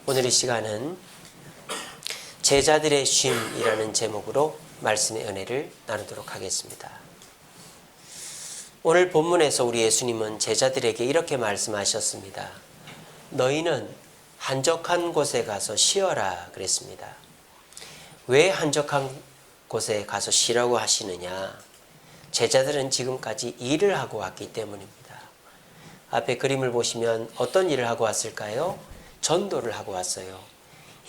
오늘 이 시간은 제자들의 쉼이라는 제목으로 말씀의 은혜를 나누도록 하겠습니다. 오늘 본문에서 우리 예수님은 제자들에게 이렇게 말씀하셨습니다. 너희는 한적한 곳에 가서 쉬어라 그랬습니다. 왜 한적한 곳에 가서 쉬라고 하시느냐? 제자들은 지금까지 일을 하고 왔기 때문입니다. 앞에 그림을 보시면 어떤 일을 하고 왔을까요? 전도를 하고 왔어요.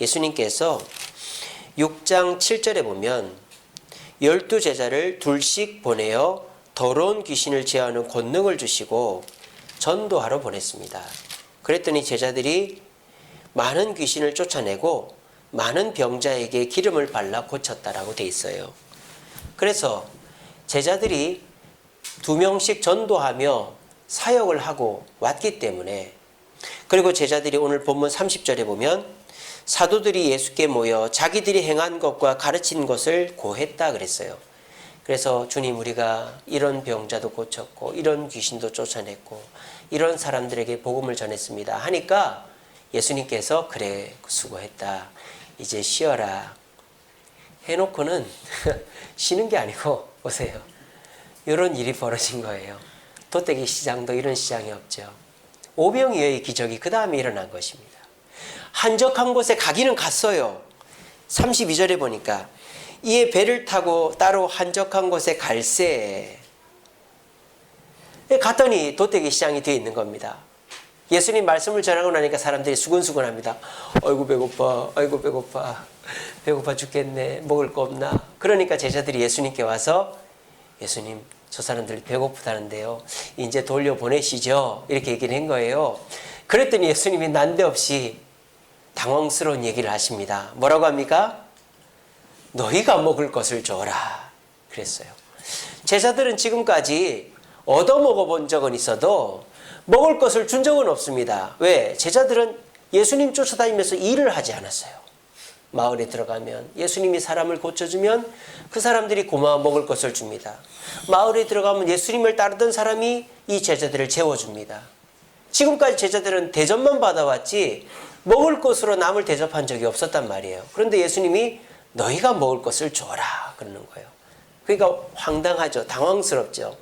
예수님께서 6장 7절에 보면 12제자를 둘씩 보내어 더러운 귀신을 제어하는 권능을 주시고 전도하러 보냈습니다. 그랬더니 제자들이 많은 귀신을 쫓아내고 많은 병자에게 기름을 발라 고쳤다라고 돼 있어요. 그래서 제자들이 2명씩 전도하며 사역을 하고 왔기 때문에, 그리고 제자들이 오늘 본문 30절에 보면 사도들이 예수께 모여 자기들이 행한 것과 가르친 것을 고했다 그랬어요. 그래서 주님, 우리가 이런 병자도 고쳤고 이런 귀신도 쫓아냈고 이런 사람들에게 복음을 전했습니다 하니까 예수님께서 그래, 수고했다, 이제 쉬어라 해놓고는 쉬는 게 아니고, 보세요, 이런 일이 벌어진 거예요. 도떼기 시장도 이런 시장이 없죠. 오병이어의 기적이 그 다음에 일어난 것입니다. 한적한 곳에 가기는 갔어요. 32절에 보니까 이에 배를 타고 따로 한적한 곳에 갈새 갔더니 도떼기 시장이 되어 있는 겁니다. 예수님 말씀을 전하고 나니까 사람들이 수근수근합니다. 아이고 배고파, 아이고 배고파, 배고파 죽겠네, 먹을 거 없나? 그러니까 제자들이 예수님께 와서, 예수님, 저 사람들이 배고프다는데요, 이제 돌려보내시죠, 이렇게 얘기를 한 거예요. 그랬더니 예수님이 난데없이 당황스러운 얘기를 하십니다. 뭐라고 합니까? 너희가 먹을 것을 줘라 그랬어요. 제자들은 지금까지 얻어먹어 본 적은 있어도 먹을 것을 준 적은 없습니다. 왜? 제자들은 예수님 쫓아다니면서 일을 하지 않았어요. 마을에 들어가면 예수님이 사람을 고쳐주면 그 사람들이 고마워 먹을 것을 줍니다. 마을에 들어가면 예수님을 따르던 사람이 이 제자들을 재워줍니다. 지금까지 제자들은 대접만 받아왔지 먹을 것으로 남을 대접한 적이 없었단 말이에요. 그런데 예수님이 너희가 먹을 것을 줘라 그러는 거예요. 그러니까 황당하죠. 당황스럽죠.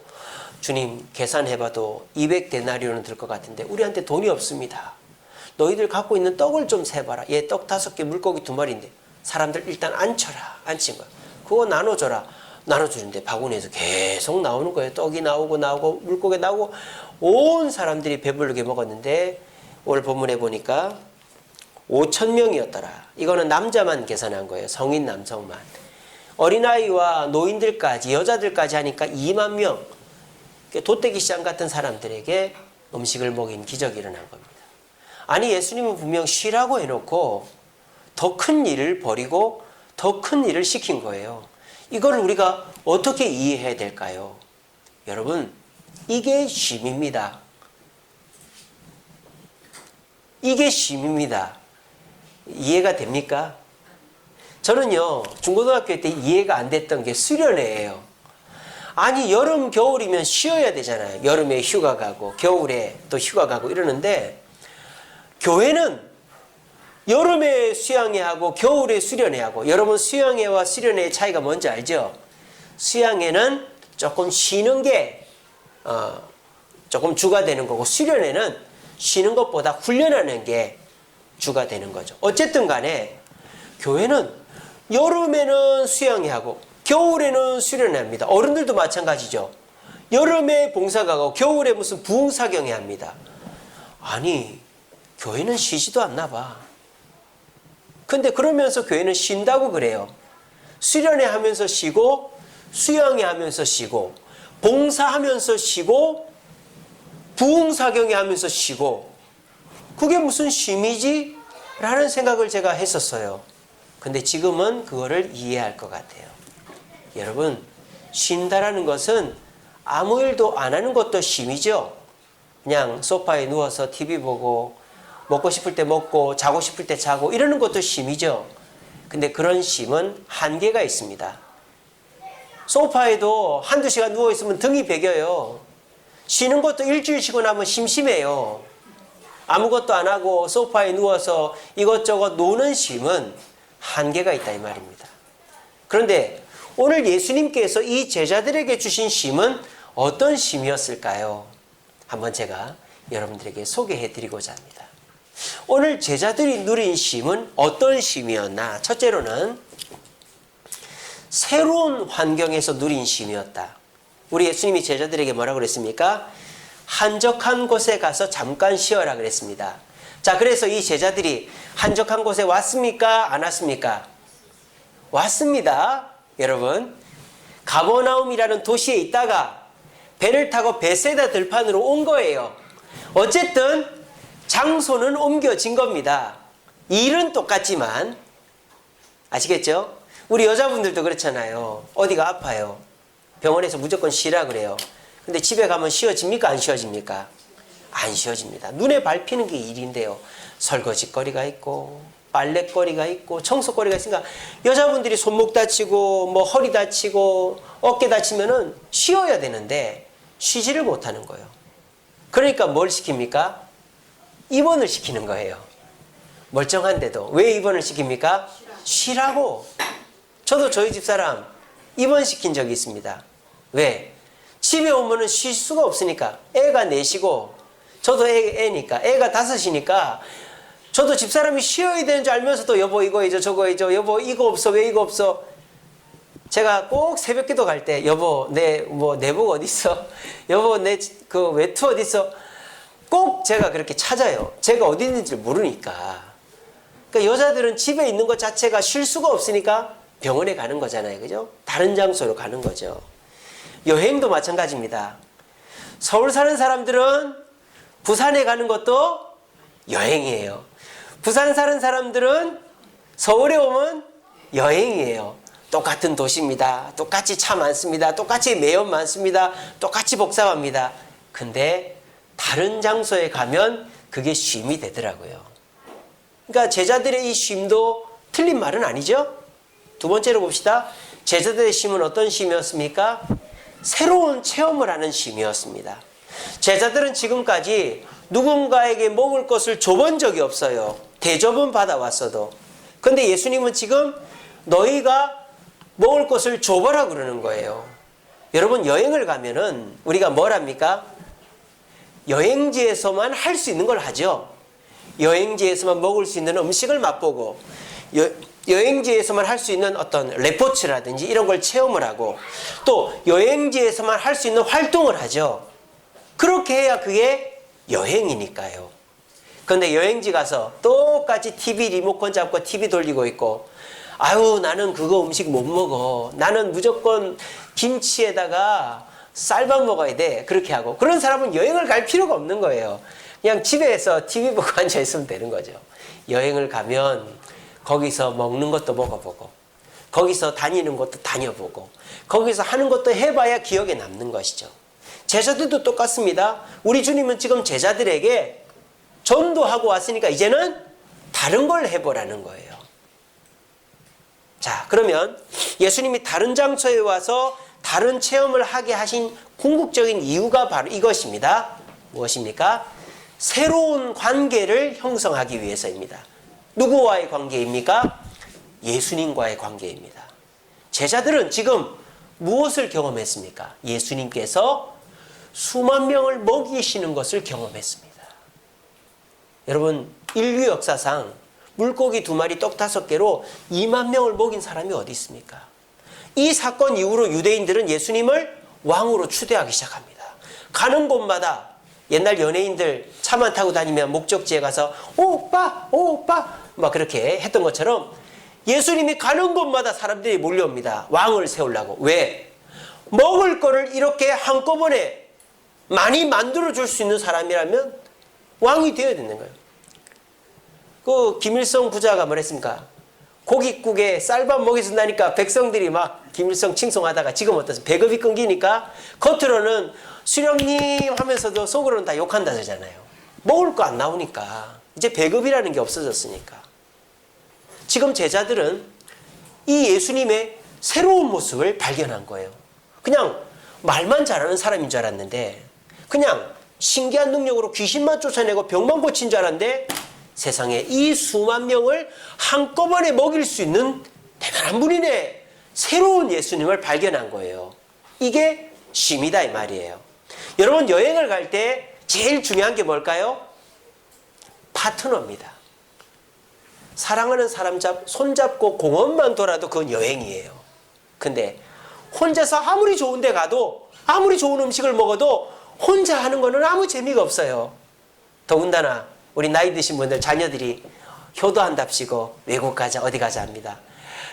주님, 계산해봐도 200데나리온은 들 것 같은데 우리한테 돈이 없습니다. 너희들 갖고 있는 떡을 좀 세봐라. 얘 떡 5개, 물고기 2마리인데 사람들 일단 앉혀라. 앉힌 거야. 그거 나눠줘라. 나눠주는데 바구니에서 계속 나오는 거예요. 떡이 나오고 물고기 나오고 온 사람들이 배부르게 먹었는데 오늘 본문에 보니까 5,000명이었더라. 이거는 남자만 계산한 거예요. 성인 남성만. 어린아이와 노인들까지, 여자들까지 하니까 2만 명. 도떼기 시장 같은 사람들에게 음식을 먹인 기적이 일어난 겁니다. 아니, 예수님은 분명 쉬라고 해놓고 더 큰 일을 벌이고 더 큰 일을 시킨 거예요. 이걸 우리가 어떻게 이해해야 될까요? 여러분, 이게 쉼입니다. 이게 쉼입니다. 이해가 됩니까? 저는요, 중고등학교 때 이해가 안 됐던 게 수련회예요. 아니, 여름, 겨울이면 쉬어야 되잖아요. 여름에 휴가 가고 겨울에 또 휴가 가고 이러는데, 교회는 여름에 수양회하고 겨울에 수련회하고, 여러분 수양회와 수련회의 차이가 뭔지 알죠? 수양회는 조금 쉬는 게 조금 주가 되는 거고, 수련회는 쉬는 것보다 훈련하는 게 주가 되는 거죠. 어쨌든 간에 교회는 여름에는 수양회하고 겨울에는 수련회합니다. 어른들도 마찬가지죠. 여름에 봉사가고 겨울에 무슨 부흥사경회 합니다. 아니, 교회는 쉬지도 않나 봐. 근데 그러면서 교회는 쉰다고 그래요. 수련회 하면서 쉬고, 수양회 하면서 쉬고, 봉사하면서 쉬고, 부흥사경회 하면서 쉬고, 그게 무슨 쉼이지? 라는 생각을 제가 했었어요. 근데 지금은 그거를 이해할 것 같아요. 여러분, 쉰다라는 것은 아무 일도 안 하는 것도 쉼이죠. 그냥 소파에 누워서 TV 보고 먹고 싶을 때 먹고 자고 싶을 때 자고 이러는 것도 쉼이죠. 근데 그런 쉼은 한계가 있습니다. 소파에도 한두 시간 누워있으면 등이 베겨요. 쉬는 것도 일주일 쉬고 나면 심심해요. 아무것도 안 하고 소파에 누워서 이것저것 노는 쉼은 한계가 있다 이 말입니다. 그런데 오늘 예수님께서 이 제자들에게 주신 쉼은 어떤 쉼이었을까요? 한번 제가 여러분들에게 소개해 드리고자 합니다. 오늘 제자들이 누린 쉼은 어떤 쉼이었나? 첫째로는 새로운 환경에서 누린 쉼이었다. 우리 예수님이 제자들에게 뭐라고 그랬습니까? 한적한 곳에 가서 잠깐 쉬어라 그랬습니다. 자, 그래서 이 제자들이 한적한 곳에 왔습니까? 안 왔습니까? 왔습니다. 여러분, 가버나움이라는 도시에 있다가 배를 타고 베세다 들판으로 온 거예요. 어쨌든 장소는 옮겨진 겁니다. 일은 똑같지만, 아시겠죠? 우리 여자분들도 그렇잖아요. 어디가 아파요. 병원에서 무조건 쉬라 그래요. 근데 집에 가면 쉬어집니까? 안 쉬어집니까? 안 쉬어집니다. 눈에 밟히는 게 일인데요. 설거지거리가 있고 빨래거리가 있고 청소거리가 있으니까 여자분들이 손목 다치고 뭐 허리 다치고 어깨 다치면은 쉬어야 되는데 쉬지를 못하는 거예요. 그러니까 뭘 시킵니까? 입원을 시키는 거예요. 멀쩡한데도. 왜 입원을 시킵니까? 쉬라고. 저도 저희 집사람 입원시킨 적이 있습니다. 왜? 집에 오면은 쉴 수가 없으니까. 애가 넷이고 저도 애니까 애가 다섯이니까 저도 집사람이 쉬어야 되는 줄 알면서도 여보 이거 해줘 저거 해줘 여보 이거 없어 왜 이거 없어. 제가 꼭 새벽기도 갈 때 여보 내 내복 어디 있어? 여보 내 그 외투 어디 있어? 꼭 제가 그렇게 찾아요. 제가 어디 있는지 모르니까. 그러니까 여자들은 집에 있는 것 자체가 쉴 수가 없으니까 병원에 가는 거잖아요. 그죠? 다른 장소로 가는 거죠. 여행도 마찬가지입니다. 서울 사는 사람들은 부산에 가는 것도 여행이에요. 부산 사는 사람들은 서울에 오면 여행이에요. 똑같은 도시입니다. 똑같이 차 많습니다. 똑같이 매연 많습니다. 똑같이 복잡합니다. 근데 다른 장소에 가면 그게 쉼이 되더라고요. 그러니까 제자들의 이 쉼도 틀린 말은 아니죠. 두 번째로 봅시다. 제자들의 쉼은 어떤 쉼이었습니까? 새로운 체험을 하는 쉼이었습니다. 제자들은 지금까지 누군가에게 먹을 것을 줘본 적이 없어요. 대접은 받아왔어도. 근데 예수님은 지금 너희가 먹을 것을 줘보라 그러는 거예요. 여러분 여행을 가면은 우리가 뭘 합니까? 여행지에서만 할 수 있는 걸 하죠. 여행지에서만 먹을 수 있는 음식을 맛보고 여행지에서만 할 수 있는 어떤 레포츠라든지 이런 걸 체험을 하고 또 여행지에서만 할 수 있는 활동을 하죠. 그렇게 해야 그게 여행이니까요. 그런데 여행지 가서 똑같이 TV 리모컨 잡고 TV 돌리고 있고 아유 나는 그거 음식 못 먹어. 나는 무조건 김치에다가 쌀밥 먹어야 돼. 그렇게 하고 그런 사람은 여행을 갈 필요가 없는 거예요. 그냥 집에서 TV 보고 앉아 있으면 되는 거죠. 여행을 가면 거기서 먹는 것도 먹어보고 거기서 다니는 것도 다녀보고 거기서 하는 것도 해봐야 기억에 남는 것이죠. 제자들도 똑같습니다. 우리 주님은 지금 제자들에게 전도하고 왔으니까 이제는 다른 걸 해보라는 거예요. 자, 그러면 예수님이 다른 장소에 와서 다른 체험을 하게 하신 궁극적인 이유가 바로 이것입니다. 무엇입니까? 새로운 관계를 형성하기 위해서입니다. 누구와의 관계입니까? 예수님과의 관계입니다. 제자들은 지금 무엇을 경험했습니까? 예수님께서 수만 명을 먹이시는 것을 경험했습니다. 여러분, 인류 역사상 물고기 2마리 떡 5개로 2만 명을 먹인 사람이 어디 있습니까? 이 사건 이후로 유대인들은 예수님을 왕으로 추대하기 시작합니다. 가는 곳마다 옛날 연예인들 차만 타고 다니면 목적지에 가서 오빠 오빠 막 그렇게 했던 것처럼 예수님이 가는 곳마다 사람들이 몰려옵니다. 왕을 세우려고. 왜? 먹을 거를 이렇게 한꺼번에 많이 만들어줄 수 있는 사람이라면 왕이 되어야 되는 거예요. 그 김일성 부자가 뭐랬습니까? 고깃국에 쌀밥 먹여준다니까 백성들이 막 김일성 칭송하다가 지금 어떠세요? 배급이 끊기니까 겉으로는 수령님 하면서도 속으로는 다 욕한다 그러잖아요. 먹을 거 안 나오니까. 이제 배급이라는 게 없어졌으니까. 지금 제자들은 이 예수님의 새로운 모습을 발견한 거예요. 그냥 말만 잘하는 사람인 줄 알았는데 그냥 신기한 능력으로 귀신만 쫓아내고 병만 고친 줄 알았는데 세상에 이 수만 명을 한꺼번에 먹일 수 있는 대단한 분이네. 새로운 예수님을 발견한 거예요. 이게 쉼이다 이 말이에요. 여러분 여행을 갈 때 제일 중요한 게 뭘까요? 파트너입니다. 사랑하는 사람 손잡고 공원만 돌아도 그건 여행이에요. 근데 혼자서 아무리 좋은 데 가도 아무리 좋은 음식을 먹어도 혼자 하는 거는 아무 재미가 없어요. 더군다나 우리 나이 드신 분들 자녀들이 효도한답시고 외국 가자 어디 가자 합니다.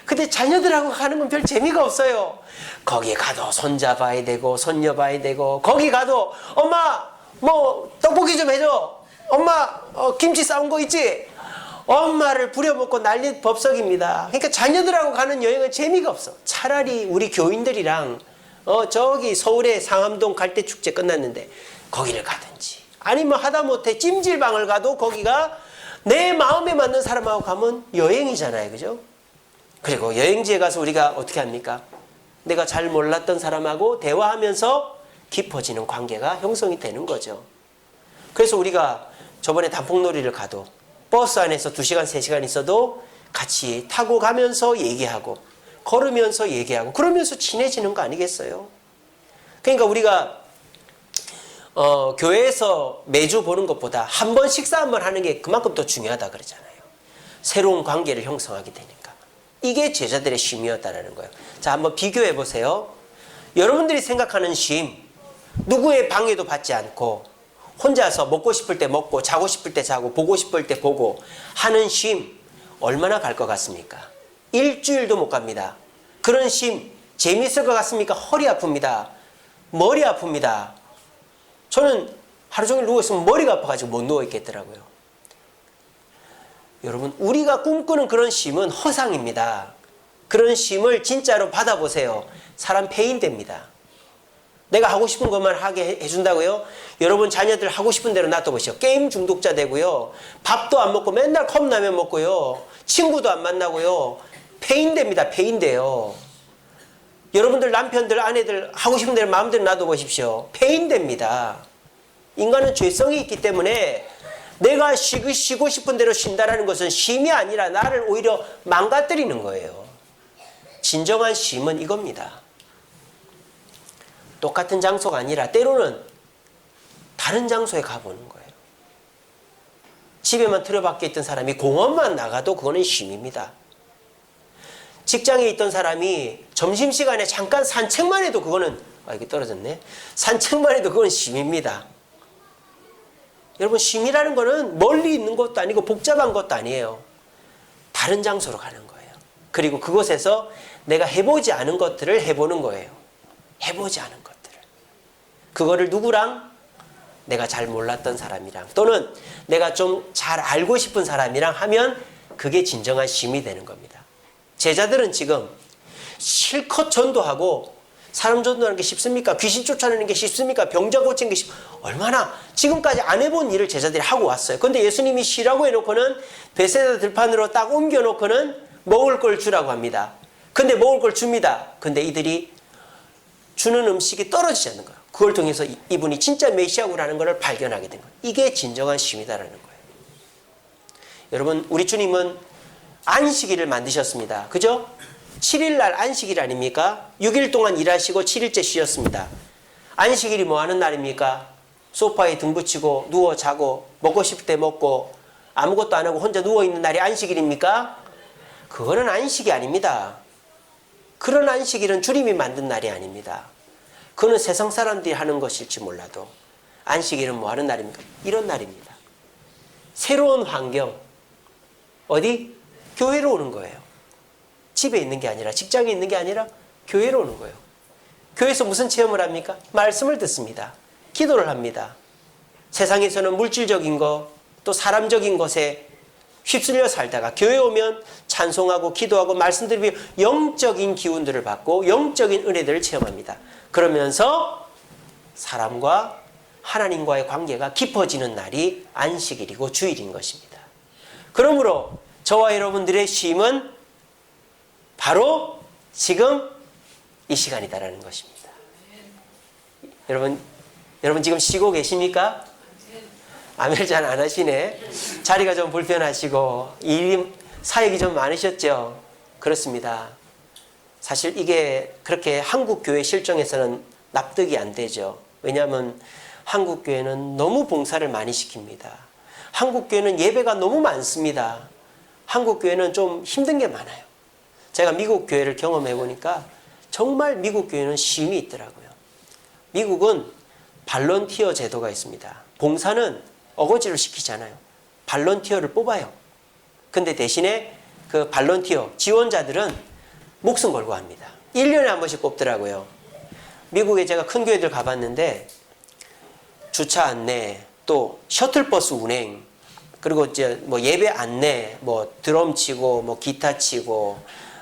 근데 자녀들하고 가는 건 별 재미가 없어요. 거기 가도 손잡아야 되고 손녀 봐야 되고 거기 가도 엄마 뭐 떡볶이 좀 해줘. 엄마 김치 싸운 거 있지? 엄마를 부려먹고 난리 법석입니다. 그러니까 자녀들하고 가는 여행은 재미가 없어. 차라리 우리 교인들이랑 저기 서울의 상암동 갈대축제 끝났는데 거기를 가든지 아니면 하다못해 찜질방을 가도 거기가 내 마음에 맞는 사람하고 가면 여행이잖아요. 그죠? 그리고 여행지에 가서 우리가 어떻게 합니까? 내가 잘 몰랐던 사람하고 대화하면서 깊어지는 관계가 형성이 되는 거죠. 그래서 우리가 저번에 단풍놀이를 가도 버스 안에서 2시간, 3시간 있어도 같이 타고 가면서 얘기하고 걸으면서 얘기하고 그러면서 친해지는 거 아니겠어요? 그러니까 우리가 교회에서 매주 보는 것보다 한 번 식사 한 번 하는 게 그만큼 더 중요하다 그러잖아요. 새로운 관계를 형성하게 되니까. 이게 제자들의 쉼이었다는 거예요. 자, 한번 비교해 보세요. 여러분들이 생각하는 쉼, 누구의 방해도 받지 않고 혼자서 먹고 싶을 때 먹고 자고 싶을 때 자고 보고 싶을 때 보고 하는 쉼 얼마나 갈 것 같습니까? 일주일도 못 갑니다. 그런 쉼 재미있을 것 같습니까? 허리 아픕니다. 머리 아픕니다. 저는 하루 종일 누워있으면 머리가 아파가지고 못 누워있겠더라고요. 여러분 우리가 꿈꾸는 그런 쉼은 허상입니다. 그런 쉼을 진짜로 받아보세요. 사람 폐인됩니다. 내가 하고 싶은 것만 하게 해준다고요? 여러분 자녀들 하고 싶은 대로 놔둬보시오. 게임 중독자 되고요. 밥도 안 먹고 맨날 컵라면 먹고요. 친구도 안 만나고요. 폐인됩니다. 폐인돼요. 여러분들 남편들 아내들 하고 싶은 대로 마음대로 놔둬보십시오. 폐인됩니다. 인간은 죄성이 있기 때문에 내가 쉬고 싶은 대로 쉰다는 것은 쉼이 아니라 나를 오히려 망가뜨리는 거예요. 진정한 쉼은 이겁니다. 똑같은 장소가 아니라 때로는 다른 장소에 가보는 거예요. 집에만 틀어박혀 있던 사람이 공원만 나가도 그거는 쉼입니다. 직장에 있던 사람이 점심시간에 잠깐 산책만 해도 그거는 이게 떨어졌네. 산책만 해도 그건 쉼입니다. 여러분 쉼이라는 거는 멀리 있는 것도 아니고 복잡한 것도 아니에요. 다른 장소로 가는 거예요. 그리고 그곳에서 내가 해보지 않은 것들을 해보는 거예요. 해보지 않은 것들을. 그거를 누구랑? 내가 잘 몰랐던 사람이랑 또는 내가 좀 잘 알고 싶은 사람이랑 하면 그게 진정한 쉼이 되는 겁니다. 제자들은 지금 실컷 전도하고 사람 전도하는 게 쉽습니까? 귀신 쫓아내는 게 쉽습니까? 병자 고치는 게 얼마나 지금까지 안 해본 일을 제자들이 하고 왔어요. 그런데 예수님이 쉬라고 해놓고는 베세다 들판으로 딱 옮겨놓고는 먹을 걸 주라고 합니다. 근데 먹을 걸 줍니다. 근데 이들이 주는 음식이 떨어지지 않는 거예요. 그걸 통해서 이분이 진짜 메시아구라는 것을 발견하게 된 거예요. 이게 진정한 쉼이다라는 거예요. 여러분 우리 주님은 안식일을 만드셨습니다. 그죠? 7일날 안식일 아닙니까? 6일 동안 일하시고 7일째 쉬었습니다. 안식일이 뭐 하는 날입니까? 소파에 등 붙이고 누워 자고 먹고 싶을 때 먹고 아무것도 안 하고 혼자 누워있는 날이 안식일입니까? 그거는 안식이 아닙니다. 그런 안식일은 주님이 만든 날이 아닙니다. 그거는 세상 사람들이 하는 것일지 몰라도 안식일은 뭐 하는 날입니까? 이런 날입니다. 새로운 환경 어디? 교회로 오는 거예요. 집에 있는 게 아니라 직장에 있는 게 아니라 교회로 오는 거예요. 교회에서 무슨 체험을 합니까? 말씀을 듣습니다. 기도를 합니다. 세상에서는 물질적인 것 또 사람적인 것에 휩쓸려 살다가 교회 오면 찬송하고 기도하고 말씀 들으며 영적인 기운들을 받고 영적인 은혜들을 체험합니다. 그러면서 사람과 하나님과의 관계가 깊어지는 날이 안식일이고 주일인 것입니다. 그러므로 저와 여러분들의 쉼은 바로 지금 이 시간이다라는 것입니다. 여러분 여러분 지금 쉬고 계십니까? 아멘 잘 안 하시네. 자리가 좀 불편하시고 일 사역이 좀 많으셨죠? 그렇습니다. 사실 이게 그렇게 한국 교회 실정에서는 납득이 안 되죠. 왜냐하면 한국 교회는 너무 봉사를 많이 시킵니다. 한국 교회는 예배가 너무 많습니다. 한국 교회는 좀 힘든 게 많아요. 제가 미국 교회를 경험해 보니까 정말 미국 교회는 쉼이 있더라고요. 미국은 발런티어 제도가 있습니다. 봉사는 어거지로 시키잖아요. 발런티어를 뽑아요. 근데 대신에 그 발런티어 지원자들은 목숨 걸고 합니다. 1년에 한 번씩 뽑더라고요. 미국에 제가 큰 교회들 가봤는데 주차 안내, 또 셔틀버스 운행, 그리고 이제 뭐 예배 안내, 뭐 드럼 치고, 뭐 기타 치고,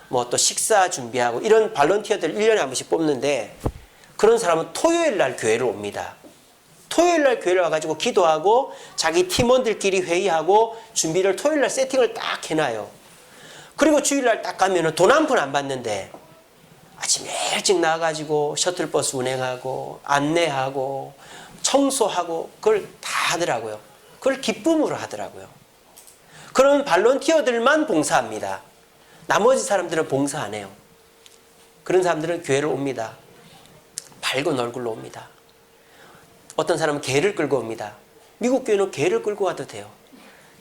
뭐 또 식사 준비하고 이런 발런티어들 1년에 한 번씩 뽑는데 그런 사람은 토요일 날 교회를 옵니다. 토요일 날 교회를 와가지고 기도하고 자기 팀원들끼리 회의하고 준비를 토요일 날 세팅을 딱 해놔요. 그리고 주일 날 딱 가면은 돈 한 푼 안 받는데 아침에 일찍 나와가지고 셔틀버스 운행하고 안내하고 청소하고 그걸 다 하더라고요. 그걸 기쁨으로 하더라고요. 그런 발런티어들만 봉사합니다. 나머지 사람들은 봉사 안 해요. 그런 사람들은 교회를 옵니다. 밝은 얼굴로 옵니다. 어떤 사람은 개를 끌고 옵니다. 미국 교회는 개를 끌고 와도 돼요.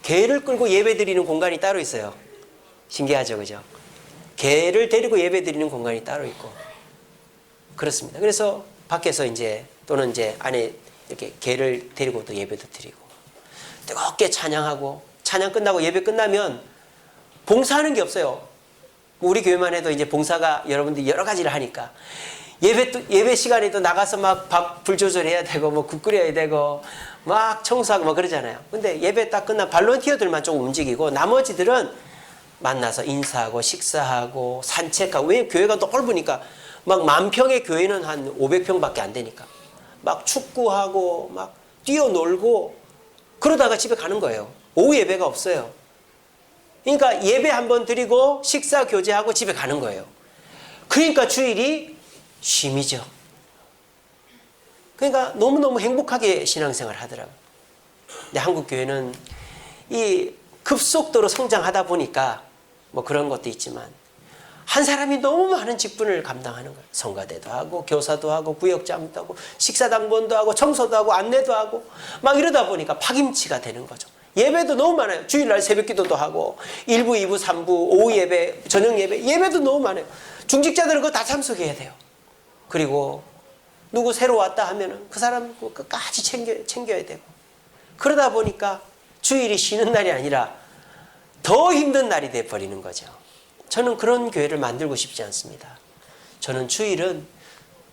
개를 끌고 예배 드리는 공간이 따로 있어요. 신기하죠, 그죠? 개를 데리고 예배 드리는 공간이 따로 있고 그렇습니다. 그래서 밖에서 이제 또는 이제 안에 이렇게 개를 데리고 또 예배도 드리고 뜨겁게 찬양하고 찬양 끝나고 예배 끝나면 봉사하는 게 없어요. 우리 교회만 해도 이제 봉사가 여러분들이 여러 가지를 하니까 예배 시간에도 나가서 막 밥 불 조절해야 되고 뭐 국 끓여야 되고 막 청소하고 뭐 그러잖아요. 근데 예배 딱 끝나 발런티어들만 조금 움직이고 나머지들은 만나서 인사하고 식사하고 산책하고 왜 교회가 넓으니까 막 만평의 교회는 한 500평밖에 안 되니까 막 축구하고 막 뛰어놀고 그러다가 집에 가는 거예요. 오후 예배가 없어요. 그러니까 예배 한번 드리고 식사 교제하고 집에 가는 거예요. 그러니까 주일이 쉼이죠. 그러니까 너무너무 행복하게 신앙생활을 하더라고요. 근데 한국 교회는 이 급속도로 성장하다 보니까 뭐 그런 것도 있지만 한 사람이 너무 많은 직분을 감당하는 거예요. 성가대도 하고 교사도 하고 구역장도 하고 식사당번도 하고 청소도 하고 안내도 하고 막 이러다 보니까 파김치가 되는 거죠. 예배도 너무 많아요. 주일날 새벽기도도 하고 1부, 2부, 3부, 오후 예배, 저녁 예배, 예배도 너무 많아요. 중직자들은 그거 다 참석해야 돼요. 그리고 누구 새로 왔다 하면은 그 사람 끝까지 챙겨야 되고 그러다 보니까 주일이 쉬는 날이 아니라 더 힘든 날이 돼버리는 거죠. 저는 그런 교회를 만들고 싶지 않습니다. 저는 주일은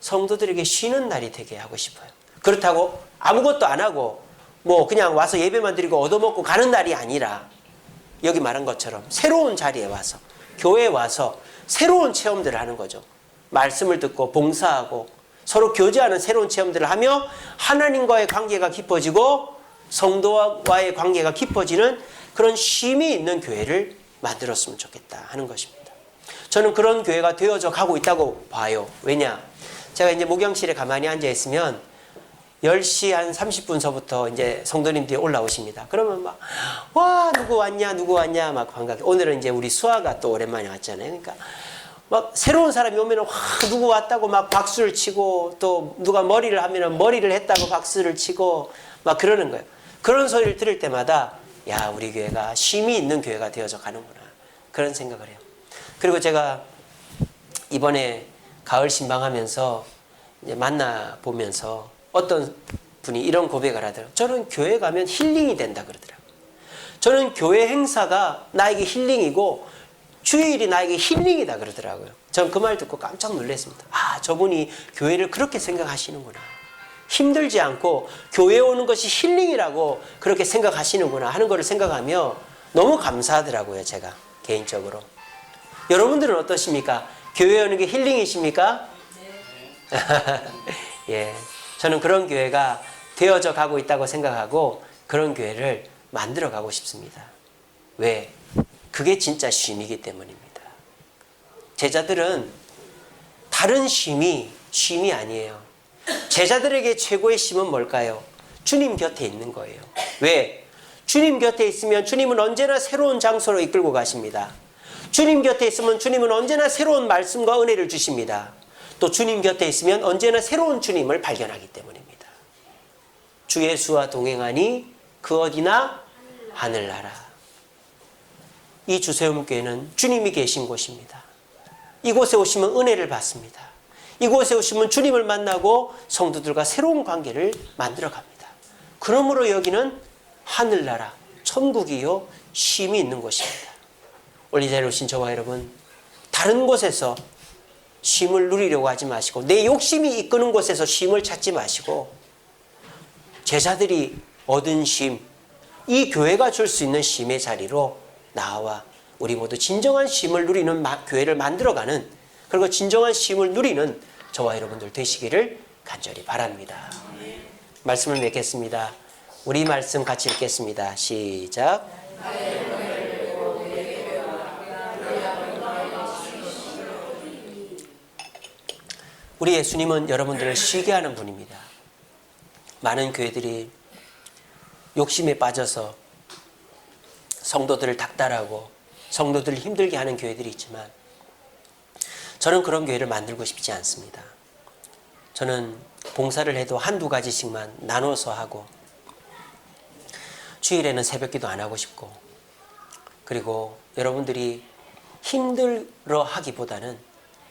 성도들에게 쉬는 날이 되게 하고 싶어요. 그렇다고 아무것도 안 하고 뭐 그냥 와서 예배만 드리고 얻어먹고 가는 날이 아니라 여기 말한 것처럼 새로운 자리에 와서 교회에 와서 새로운 체험들을 하는 거죠. 말씀을 듣고 봉사하고 서로 교제하는 새로운 체험들을 하며 하나님과의 관계가 깊어지고 성도와의 관계가 깊어지는 그런 쉼이 있는 교회를 만들었으면 좋겠다 하는 것입니다. 저는 그런 교회가 되어져 가고 있다고 봐요. 왜냐? 제가 이제 목양실에 가만히 앉아 있으면 10시 한 30분서부터 이제 성도님들이 올라오십니다. 그러면 막, 와, 누구 왔냐, 막 반갑게. 오늘은 이제 우리 수아가 또 오랜만에 왔잖아요. 그러니까 막 새로운 사람이 오면 와, 누구 왔다고 막 박수를 치고 또 누가 머리를 하면 머리를 했다고 박수를 치고 막 그러는 거예요. 그런 소리를 들을 때마다 야, 우리 교회가 쉼이 있는 교회가 되어져 가는구나. 그런 생각을 해요. 그리고 제가 이번에 가을 신방하면서 이제 만나보면서 어떤 분이 이런 고백을 하더라고요. 저는 교회 가면 힐링이 된다 그러더라고요. 저는 교회 행사가 나에게 힐링이고 주일이 나에게 힐링이다 그러더라고요. 저는 그 말 듣고 깜짝 놀랐습니다. 아, 저분이 교회를 그렇게 생각하시는구나. 힘들지 않고 교회에 오는 것이 힐링이라고 그렇게 생각하시는구나 하는 것을 생각하며 너무 감사하더라고요. 제가 개인적으로. 여러분들은 어떠십니까? 교회에 오는 게 힐링이십니까? 네. 예, 저는 그런 교회가 되어져 가고 있다고 생각하고 그런 교회를 만들어 가고 싶습니다. 왜? 그게 진짜 쉼이기 때문입니다. 제자들은 다른 쉼이 아니에요. 제자들에게 최고의 쉼은 뭘까요? 주님 곁에 있는 거예요. 왜? 주님 곁에 있으면 주님은 언제나 새로운 장소로 이끌고 가십니다. 주님 곁에 있으면 주님은 언제나 새로운 말씀과 은혜를 주십니다. 또 주님 곁에 있으면 언제나 새로운 주님을 발견하기 때문입니다. 주 예수와 동행하니 그 어디나 하늘나라. 이 주세움교회는 주님이 계신 곳입니다. 이곳에 오시면 은혜를 받습니다. 이곳에 오시면 주님을 만나고 성도들과 새로운 관계를 만들어 갑니다. 그러므로 여기는 하늘나라, 천국이요, 쉼이 있는 곳입니다. 오늘 이 자리에 오신 저와 여러분, 다른 곳에서 쉼을 누리려고 하지 마시고, 내 욕심이 이끄는 곳에서 쉼을 찾지 마시고, 제자들이 얻은 쉼, 이 교회가 줄 수 있는 쉼의 자리로 나와 우리 모두 진정한 쉼을 누리는 교회를 만들어가는, 그리고 진정한 쉼을 누리는 저와 여러분들 되시기를 간절히 바랍니다. 말씀을 맺겠습니다. 우리 말씀 같이 읽겠습니다. 시작. 우리 예수님은 여러분들을 쉬게 하는 분입니다. 많은 교회들이 욕심에 빠져서 성도들을 닥달하고 성도들을 힘들게 하는 교회들이 있지만, 저는 그런 교회를 만들고 싶지 않습니다. 저는 봉사를 해도 한두 가지씩만 나눠서 하고, 주일에는 새벽기도 안 하고 싶고, 그리고 여러분들이 힘들어 하기보다는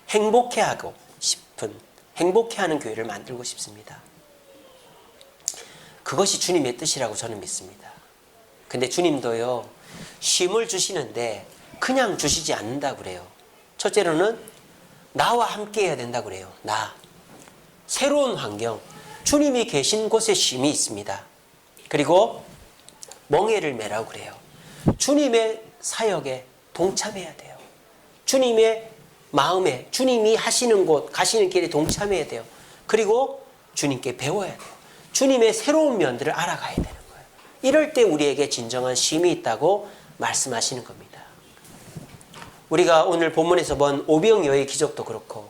행복해하고 싶은, 행복해하는 교회를 만들고 싶습니다. 그것이 주님의 뜻이라고 저는 믿습니다. 근데 주님도요, 쉼을 주시는데 그냥 주시지 않는다고 그래요. 첫째로는 나와 함께 해야 된다고 그래요. 새로운 환경, 주님이 계신 곳에 쉼이 있습니다. 그리고 멍에를 매라고 그래요. 주님의 사역에 동참해야 돼요. 주님의 마음에, 주님이 하시는 곳, 가시는 길에 동참해야 돼요. 그리고 주님께 배워야 돼요. 주님의 새로운 면들을 알아가야 되는 거예요. 이럴 때 우리에게 진정한 쉼이 있다고 말씀하시는 겁니다. 우리가 오늘 본문에서 본 오병이어의 기적도 그렇고,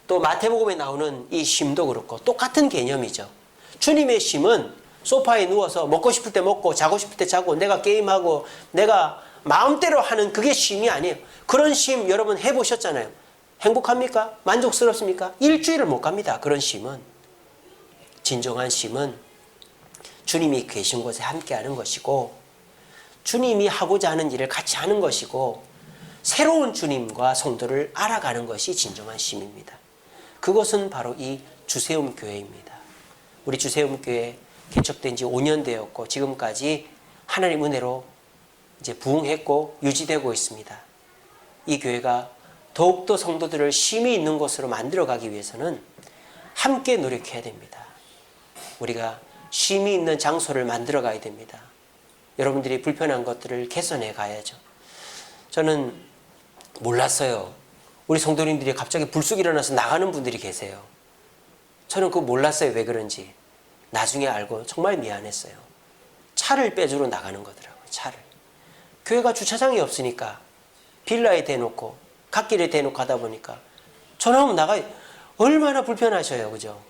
또 마태복음에 나오는 이 쉼도 그렇고 똑같은 개념이죠. 주님의 쉼은 소파에 누워서 먹고 싶을 때 먹고 자고 싶을 때 자고 내가 게임하고 내가 마음대로 하는 그게 쉼이 아니에요. 그런 쉼 여러분 해보셨잖아요. 행복합니까? 만족스럽습니까? 일주일을 못 갑니다. 그런 쉼은. 진정한 쉼은 주님이 계신 곳에 함께하는 것이고, 주님이 하고자 하는 일을 같이 하는 것이고, 새로운 주님과 성도를 알아가는 것이 진정한 쉼입니다. 그것은 바로 이 주세움 교회입니다. 우리 주세움 교회 개척된 지 5년 되었고 지금까지 하나님 은혜로 이제 부흥했고 유지되고 있습니다. 이 교회가 더욱더 성도들을 쉼이 있는 곳으로 만들어가기 위해서는 함께 노력해야 됩니다. 우리가 쉼이 있는 장소를 만들어 가야 됩니다. 여러분들이 불편한 것들을 개선해 가야죠. 저는 몰랐어요. 우리 성도님들이 갑자기 불쑥 일어나서 나가는 분들이 계세요. 저는 그거 몰랐어요. 왜 그런지. 나중에 알고 정말 미안했어요. 차를 빼주러 나가는 거더라고요. 차를. 교회가 주차장이 없으니까 빌라에 대놓고 갓길에 대놓고 하다 보니까 전화 오면 나가요. 얼마나 불편하셔요. 그죠?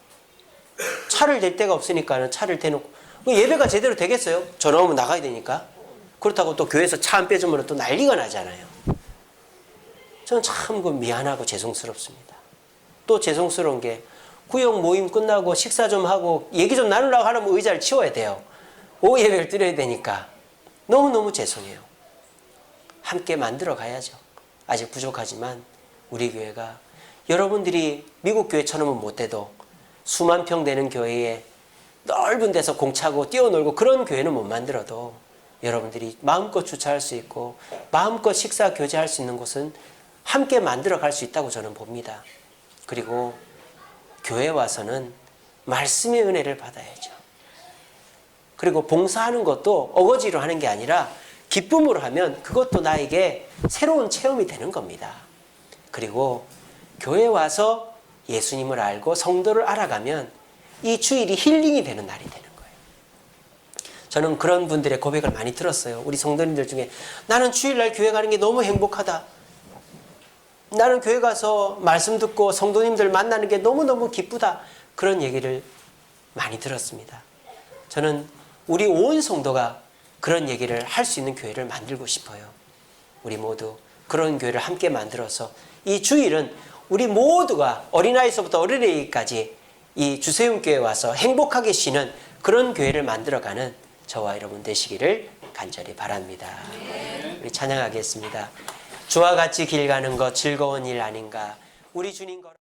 차를 댈 데가 없으니까 차를 대놓고 예배가 제대로 되겠어요? 전화 오면 나가야 되니까. 그렇다고 또 교회에서 차 안 빼주면 또 난리가 나잖아요. 저는 참 미안하고 죄송스럽습니다. 또 죄송스러운 게 구역 모임 끝나고 식사 좀 하고 얘기 좀 나누려고 하려면 의자를 치워야 돼요. 오후 예배를 드려야 되니까 너무너무 죄송해요. 함께 만들어 가야죠. 아직 부족하지만 우리 교회가 여러분들이 미국 교회처럼은 못해도 수만 평 되는 교회에 넓은 데서 공차고 뛰어놀고 그런 교회는 못 만들어도 여러분들이 마음껏 주차할 수 있고 마음껏 식사 교제할 수 있는 곳은 함께 만들어 갈 수 있다고 저는 봅니다. 그리고 교회 와서는 말씀의 은혜를 받아야죠. 그리고 봉사하는 것도 어거지로 하는 게 아니라 기쁨으로 하면 그것도 나에게 새로운 체험이 되는 겁니다. 그리고 교회 와서 예수님을 알고 성도를 알아가면 이 주일이 힐링이 되는 날이 되는 거예요. 저는 그런 분들의 고백을 많이 들었어요. 우리 성도님들 중에 나는 주일날 교회 가는 게 너무 행복하다. 나는 교회 가서 말씀 듣고 성도님들 만나는 게 너무너무 기쁘다. 그런 얘기를 많이 들었습니다. 저는 우리 온 성도가 그런 얘기를 할 수 있는 교회를 만들고 싶어요. 우리 모두 그런 교회를 함께 만들어서 이 주일은 우리 모두가 어린아이서부터 어린애까지 이 주세훈교회에 와서 행복하게 쉬는 그런 교회를 만들어가는 저와 여러분 되시기를 간절히 바랍니다. 우리 찬양하겠습니다. 주와 같이 길 가는 것 즐거운 일 아닌가. 우리 주님